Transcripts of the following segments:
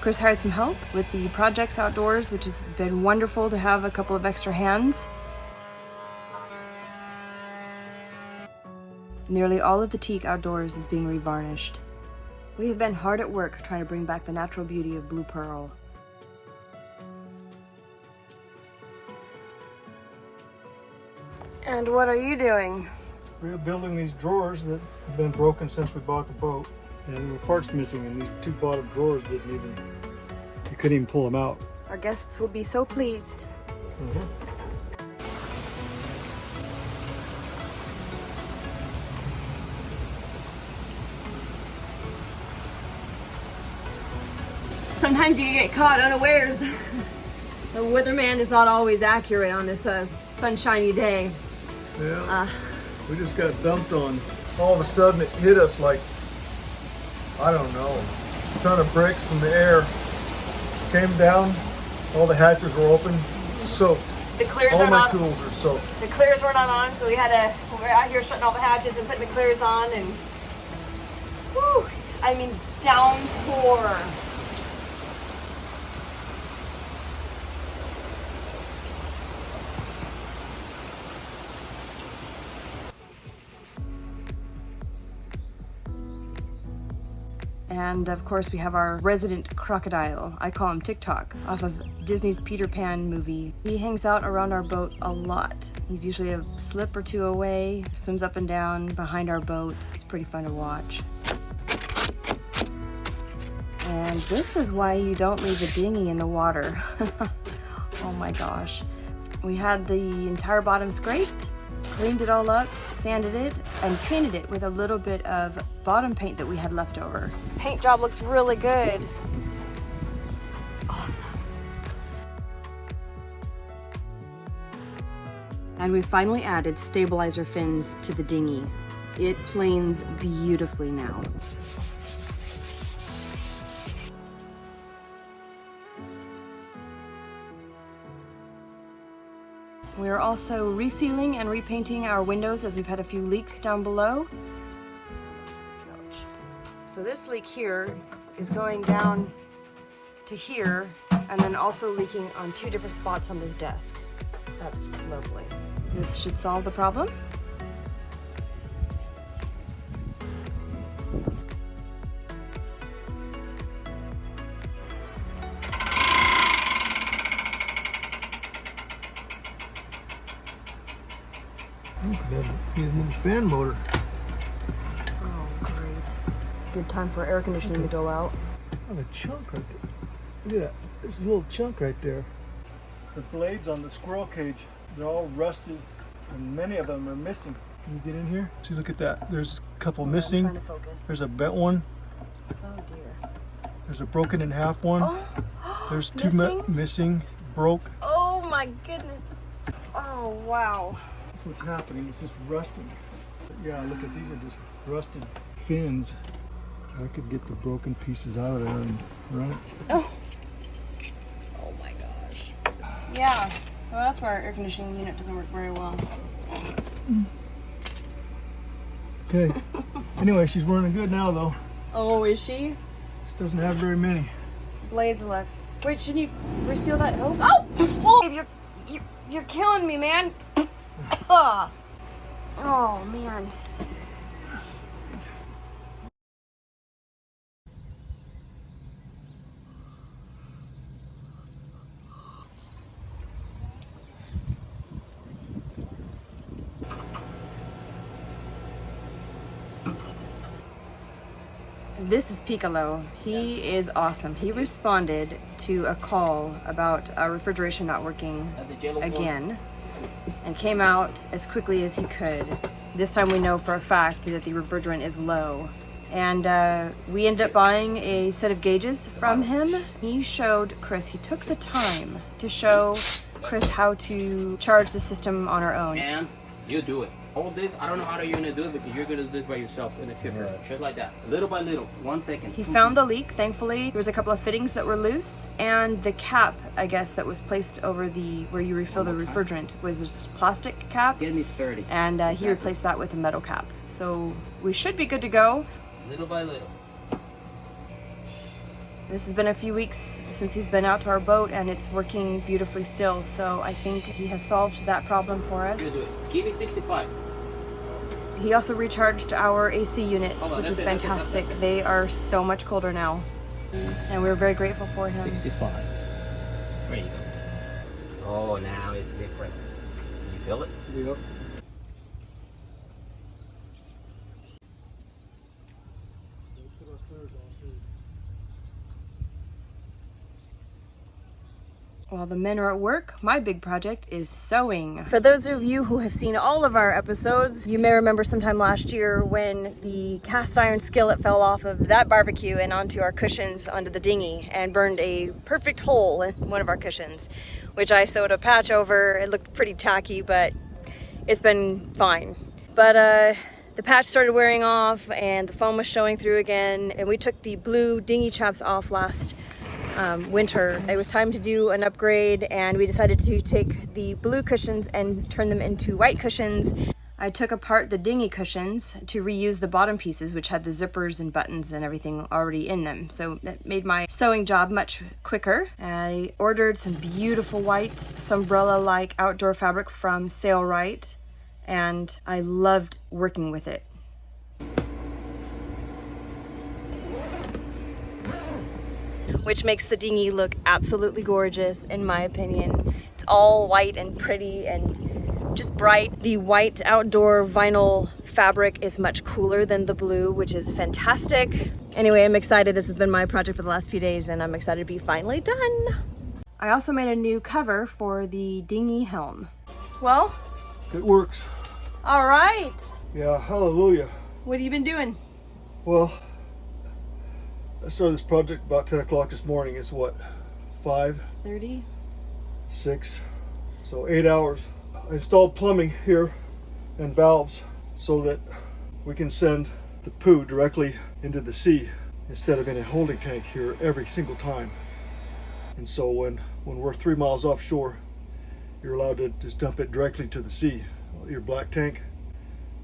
Chris hired some help with the projects outdoors, which has been wonderful to have a couple of extra hands. Nearly all of the teak outdoors is being revarnished. We have been hard at work trying to bring back the natural beauty of blue pearl. And what are you doing? We're building these drawers that have been broken since we bought the boat. And there were parts missing, and these two bottom drawers you couldn't even pull them out. Our guests will be so pleased. Sometimes you get caught unawares. The weatherman is not always accurate on this sunshiny day. Yeah, we just got dumped on. All of a sudden it hit us like, I don't know, a ton of bricks from the air. Came down, all the hatches were open, soaked. The clears all are my not, tools are soaked. The clears were not on, so we're out here shutting all the hatches and putting the clears on, and whew, I mean downpour. And of course we have our resident crocodile, I call him TikTok, off of Disney's Peter Pan movie. He hangs out around our boat a lot. He's usually a slip or two away, swims up and down behind our boat. It's pretty fun to watch. And this is why you don't leave a dinghy in the water. Oh my gosh. We had the entire bottom scraped, cleaned it all up, sanded it, and painted it with a little bit of bottom paint that we had left over. This paint job looks really good. Awesome. And we finally added stabilizer fins to the dinghy. It planes beautifully now. We are also resealing and repainting our windows as we've had a few leaks down below. So this leak here is going down to here and then also leaking on two different spots on this desk. That's lovely. This should solve the problem. Need another fan motor. Oh, great. It's a good time for air conditioning to go out. Oh, a chunk right there. Look at that. There's a little chunk right there. The blades on the squirrel cage, they're all rusted, and many of them are missing. Can you get in here? See, look at that. There's a couple missing. I'm trying to focus. There's a bent one. Oh, dear. There's a broken in half one. Oh, There's two missing, broke. Oh, my goodness. Oh, wow. That's what's happening. It's just rusting. Yeah, look at these are just rusted fins. I could get the broken pieces out of there and run it. Oh. Oh my gosh. Yeah, so that's why our air conditioning unit doesn't work very well. Okay. Anyway, she's running good now though. Oh, is she? Just doesn't have very many. Blades left. Wait, shouldn't you reseal that hose? Oh! Oh! You're killing me, man. Oh, man. This is Piccolo. He is awesome. He responded to a call about a refrigeration not working again and came out as quickly as he could. This time we know for a fact that the refrigerant is low. And we ended up buying a set of gauges from him. He showed Chris, he took the time to show Chris how to charge the system on our own. And you do it. All this, I don't know how you're gonna do it because you're gonna do this by yourself in the future. Just like that, little by little, 1 second. He found the leak, thankfully. There was a couple of fittings that were loose, and the cap, I guess, that was placed over the where you refill the refrigerant was a plastic cap. Give me 30. And he replaced that with a metal cap. So we should be good to go. Little by little. This has been a few weeks since he's been out to our boat, and it's working beautifully still. So I think he has solved that problem for us. Give me 65. He also recharged our AC units, which is fantastic. They are so much colder now, and we're very grateful for him. 65. There you go. Oh, now it's different. You feel it? Yep. While the men are at work, my big project is sewing. For those of you who have seen all of our episodes, you may remember sometime last year when the cast iron skillet fell off of that barbecue and onto our cushions onto the dinghy and burned a perfect hole in one of our cushions, which I sewed a patch over. It looked pretty tacky, but it's been fine. But the patch started wearing off and the foam was showing through again, and we took the blue dinghy chaps off last winter. It was time to do an upgrade, and we decided to take the blue cushions and turn them into white cushions. I took apart the dinghy cushions to reuse the bottom pieces, which had the zippers and buttons and everything already in them. So that made my sewing job much quicker. I ordered some beautiful white Sunbrella-like outdoor fabric from Sailrite, and I loved working with it. Which makes the dinghy look absolutely gorgeous, in my opinion. It's all white and pretty and just bright. The white outdoor vinyl fabric is much cooler than the blue, which is fantastic. Anyway, I'm excited. This has been my project for the last few days, and I'm excited to be finally done. I also made a new cover for the dinghy helm. Well, It works. all right. Yeah, hallelujah. What have you been doing? Well, I started this project about 10 o'clock this morning. It's what, 5, 30? 6, so 8 hours. I installed plumbing here and valves so that we can send the poo directly into the sea instead of in a holding tank here every single time. And so when we're 3 miles offshore, you're allowed to just dump it directly to the sea, your black tank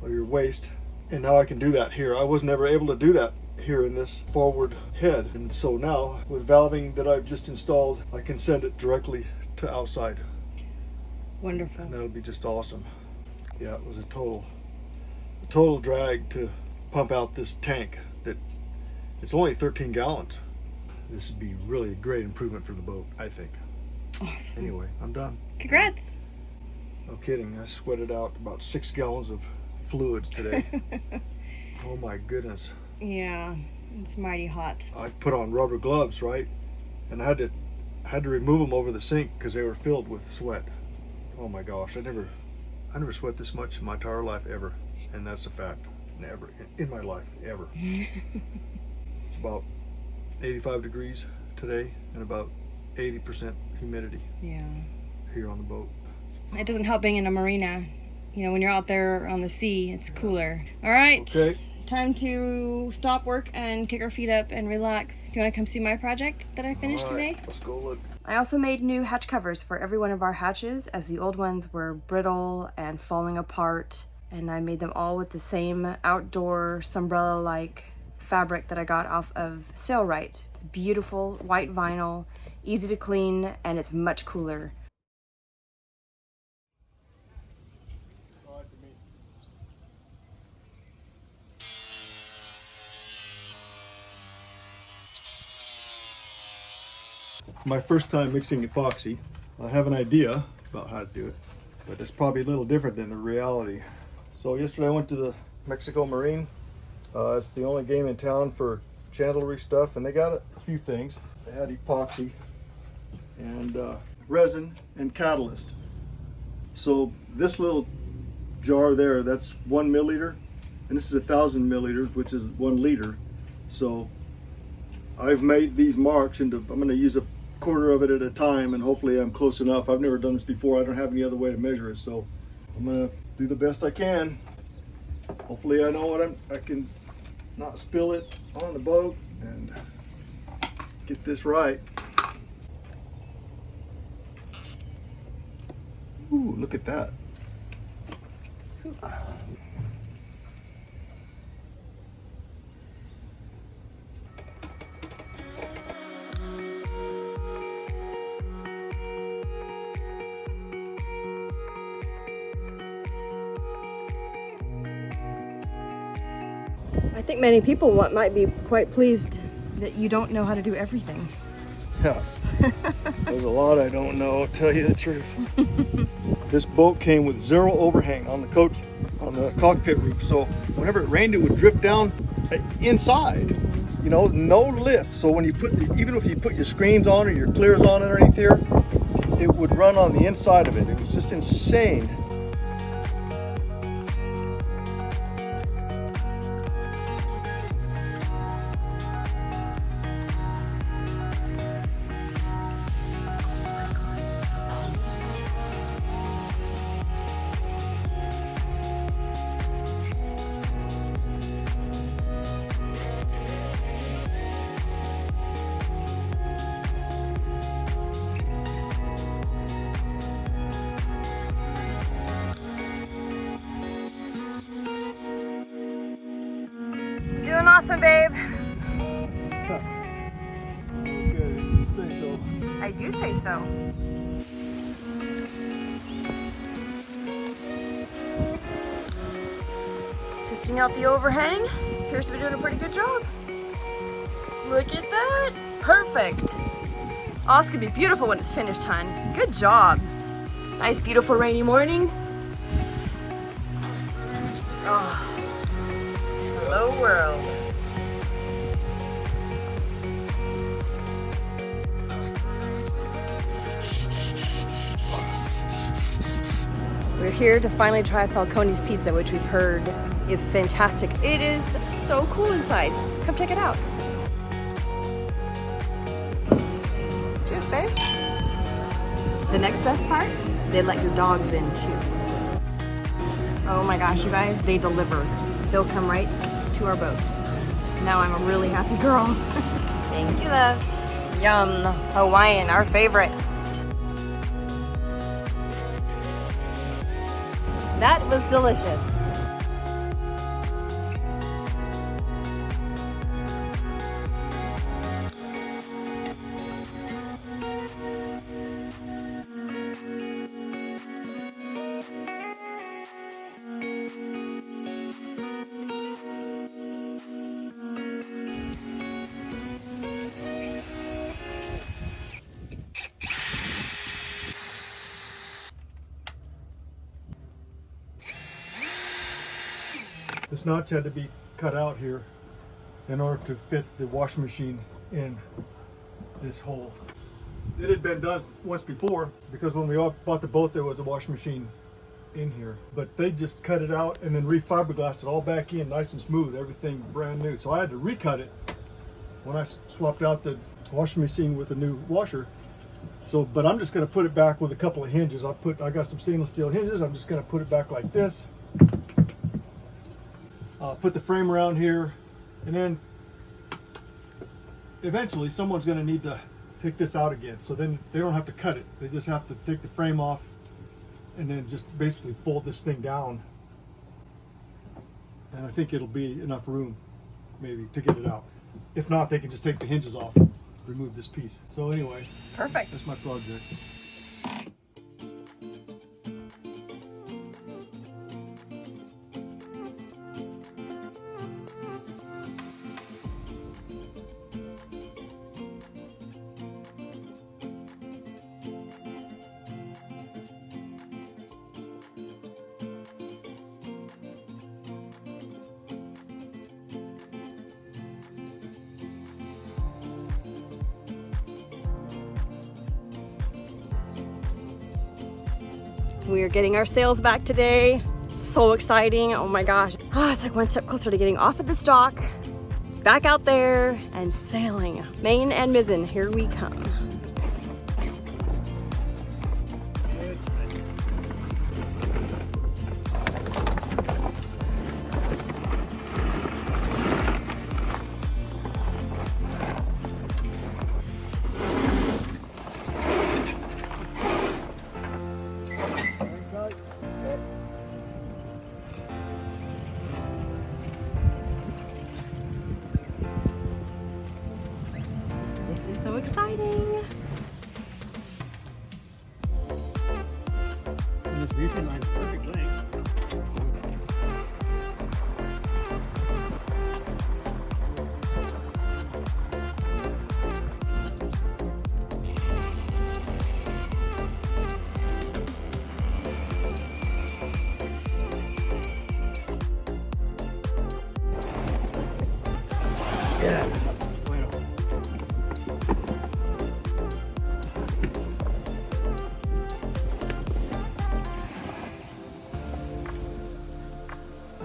or your waste. And now I can do that here. I was never able to do that here in this forward head, and so now with valving that I've just installed, I can send it directly to outside. Wonderful. And that'll be just awesome. Yeah, it was a total drag to pump out this tank that it's only 13 gallons. This would be really a great improvement for the boat, I think. Awesome. Anyway, I'm done. Congrats. No kidding, I sweated out about 6 gallons of fluids today. Oh my goodness. Yeah, it's mighty hot. I put on rubber gloves, right? And I had to remove them over the sink because they were filled with sweat. Oh my gosh, I never sweat this much in my entire life ever. And that's a fact. Never in my life, ever. It's about 85 degrees today and about 80% humidity. Yeah. Here on the boat. It doesn't help being in a marina. You know, when you're out there on the sea, it's cooler. All right. Okay. Time to stop work and kick our feet up and relax. Do you want to come see my project that I finished today? Let's go look. I also made new hatch covers for every one of our hatches, as the old ones were brittle and falling apart. And I made them all with the same outdoor Sunbrella-like fabric that I got off of Sailrite. It's beautiful, white vinyl, easy to clean, and it's much cooler. My first time mixing epoxy. I have an idea about how to do it, but it's probably a little different than the reality. So yesterday I went to the Mexico Marine. It's the only game in town for chandlery stuff, and they got a few things. They had epoxy and resin and catalyst. So this little jar there, that's 1 milliliter, and this is 1,000 milliliters, which is 1 liter. So I've made these marks into, I'm going to use a quarter of it at a time, and hopefully I'm close enough. I've never done this before. I don't have any other way to measure it, so I'm going to do the best I can. Hopefully I know what I can not spill it on the boat and get this right. Ooh, look at that. I think many people might be quite pleased that you don't know how to do everything. Yeah. There's a lot I don't know, I'll tell you the truth. This boat came with 0 overhang on the coach, on the cockpit roof. So whenever it rained, it would drip down inside, you know, no lift. So when you put, even if you put your screens on or your clears on underneath here, it would run on the inside of it. It was just insane. Doing awesome, babe. Okay, you say so. I do say so. Testing out the overhang. Appears to be doing a pretty good job. Look at that. Perfect. Oh, it's gonna be beautiful when it's finished, hon. Good job. Nice, beautiful rainy morning. Oh. Hello, world. We're here to finally try Falcone's Pizza, which we've heard is fantastic. It is so cool inside. Come check it out. Cheers, babe. The next best part, they let your dogs in too. Oh my gosh, you guys, they deliver. They'll come right to our boat. Now I'm a really happy girl. Thank you, love. Yum, Hawaiian, our favorite. That was delicious. This notch had to be cut out here in order to fit the washing machine in this hole. It had been done once before because when we bought the boat there was a washing machine in here, but they just cut it out and then refiberglassed it all back in nice and smooth, everything brand new. So I had to recut it when I swapped out the washing machine with a new washer. So, but I'm just going to put it back with a couple of hinges. I got some stainless steel hinges. I'm just going to put it back like this. Put the frame around here, and then eventually someone's going to need to take this out again. So then they don't have to cut it. They just have to take the frame off and then just basically fold this thing down. And I think it'll be enough room maybe to get it out. If not, they can just take the hinges off and remove this piece. So anyway, Perfect. that's my project. We are getting our sails back today. So exciting, oh my gosh. It's like one step closer to getting off of this dock, back out there and sailing. Main and mizzen, here we come. This is so exciting. And this reefer line's perfect length.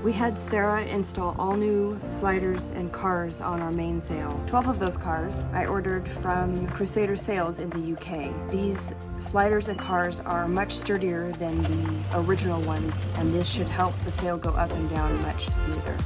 We had Sarah install all new sliders and cars on our main sail. 12 of those cars I ordered from Crusader Sails in the UK. These sliders and cars are much sturdier than the original ones, and this should help the sail go up and down much smoother.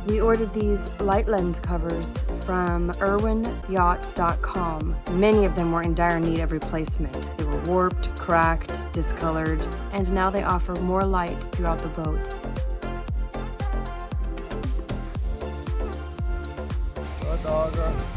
We ordered these light lens covers from irwinyachts.com. Many of them were in dire need of replacement. They were warped, cracked, discolored, and now they offer more light throughout the boat. Dogger.